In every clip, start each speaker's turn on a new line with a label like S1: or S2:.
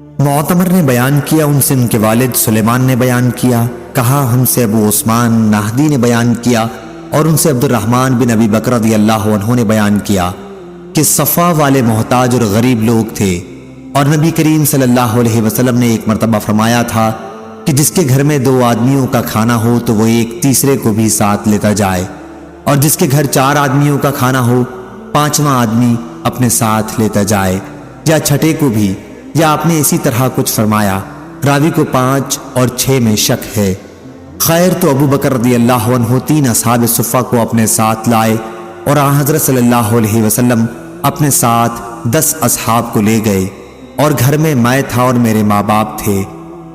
S1: معتمر نے بیان کیا، ان سے ان کے والد سلیمان نے بیان کیا، کہا ہم سے ابو عثمان نہدی نے بیان کیا اور ان سے عبد الرحمن بن ابی بکر رضی اللہ عنہ نے بیان کیا کہ صفا والے محتاج اور غریب لوگ تھے، اور نبی کریم صلی اللہ علیہ وسلم نے ایک مرتبہ فرمایا تھا کہ جس کے گھر میں 2 آدمیوں کا کھانا ہو تو وہ ایک تیسرے کو بھی ساتھ لیتا جائے، اور جس کے گھر 4 آدمیوں کا کھانا ہو 5واں آدمی اپنے ساتھ لیتا جائے، یا چھٹے کو بھی، یا آپ نے اسی طرح کچھ فرمایا۔ راوی کو 5 اور 6 میں شک ہے۔ خیر تو ابو بکر رضی اللہ عنہ 3 اصحاب صفہ کو اپنے ساتھ لائے، اور آن حضرت صلی اللہ علیہ وسلم اپنے ساتھ 10 اصحاب کو لے گئے، اور گھر میں میں تھا اور میرے ماں باپ تھے۔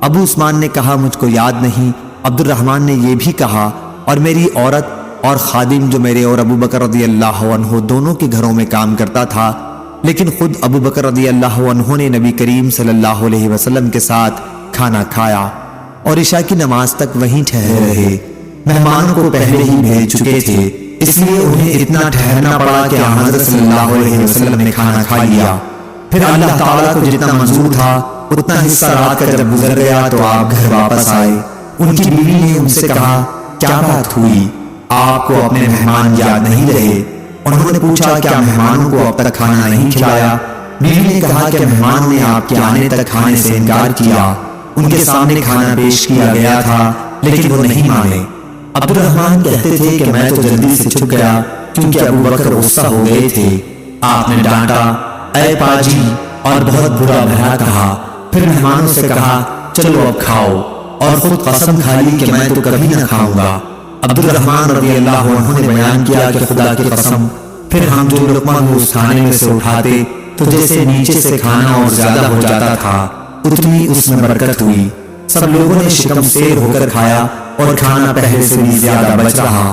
S1: ابو عثمان نے کہا مجھ کو یاد نہیں۔ عبد الرحمن نے یہ بھی کہا، اور میری عورت اور خادم جو میرے اور ابو بکر رضی اللہ عنہ دونوں کے گھروں میں کام کرتا تھا، لیکن خود ابو بکر رضی اللہ عنہ نے نبی کریم صلی اللہ علیہ وسلم کے ساتھ کھانا کھایا اور عشاء کی نماز تک وہیں ٹھہرے رہے۔ مہمانوں کو پہلے ہی بھیج چکے تھے، اس لیے انہیں اتنا ٹھہرنا پڑا کہ حضرت صلی اللہ علیہ وسلم نے کھانا کھا لیا۔ پھر اللہ تعالیٰ کو جتنا منظور تھا اتنا حصہ رات کا جب گزر گیا تو آپ گھر واپس آئے۔ ان کی بیوی نے ان سے کہا کیا بات ہوئی، آپ کو اپنے مہمان یاد نہیں رہے؟ انہوں نے پوچھا کیا مہمانوں کو اب تک کھانا نہیں کھلایا؟ بیوی نے کہا کہ مہمان نے آپ کے آنے تک کھانے سے انکار کیا، ان کے سامنے کھانا پیش کیا گیا تھا لیکن وہ نہیں مانے۔ عبد الرحمن کہتے تھے کہ میں تو جلدی سے چھپ گیا کیونکہ ابو بکر غصہ ہو گئے تھے۔ آپ نے ڈانٹا اے پاجی اور بہت برا بھلا کہا، پھر مہمانوں سے کہا چلو اب کھاؤ، اور خود قسم کھا لی کہ میں تو کبھی نہ کھاؤں گا۔ عبد الرحمن رضی اللہ عنہ نے بیان کیا کہ خدا کی قسم پھر ہم جو لقمہ اس کھانے میں سے اٹھاتے تو جیسے نیچے سے کھانا اور زیادہ ہو جاتا تھا اتنی اس میں برکت ہوئی۔ سب لوگوں نے شکم سیر ہو کر کھایا اور کھانا پہلے سے بھی زیادہ بچ رہا۔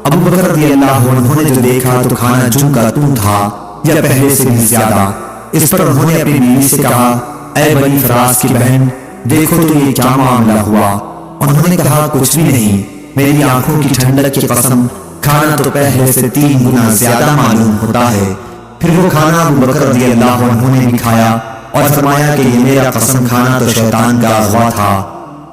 S1: ابو بکر رضی اللہ عنہ نے جو دیکھا تو کھانا جوں کا توں تھا یا پہلے سے بھی زیادہ۔ اس پر انہوں نے اپنی بیوی سے کہا اے بنی فراس کی بہن دیکھو تو یہ کیا معاملہ ہوا؟ انہوں نے کہا کچھ بھی نہیں، میری آنکھوں کی ٹھنڈک کی قسم کھانا تو پہلے سے 3 گنا زیادہ معلوم ہوتا ہے۔ پھر وہ کھانا ابو بکر رضی اللہ عنہ نے بھی کھایا اور فرمایا کہ یہ میرا قسم کھانا تو شیطان کا اغوا تھا۔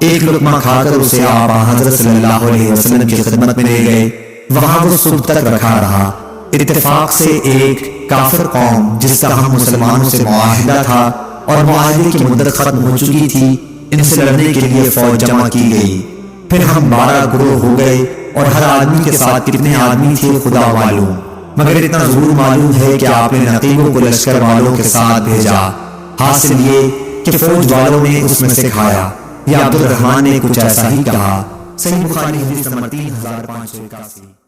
S1: ایک لقمہ کھا کر اسے آپ حضرت صلی اللہ علیہ وسلم کی خدمت میں لے گئے، وہاں وہ صبح تک رکھا رہا۔ اتفاق سے ایک کافر قوم جس کا ہم مسلمانوں سے معاہدہ تھا اور معاہدے کی مدت ختم ہو چکی تھی، ان سے لڑنے کے لیے فوج جمع کی گئی۔ پھر ہم 12 گروہ ہو گئے اور ہر آدمی کے ساتھ کتنے آدمی تھے خدا معلوم، مگر اتنا ضرور معلوم ہے کہ آپ نے نقیبوں کو لشکر والوں کے ساتھ بھیجا۔ حاصل یہ کہ فوج والوں نے اس میں سے کھایا، یا عبد الرحمن نے کچھ ایسا ہی کہا۔ صحیح بخاری حدیث نمبر 3581۔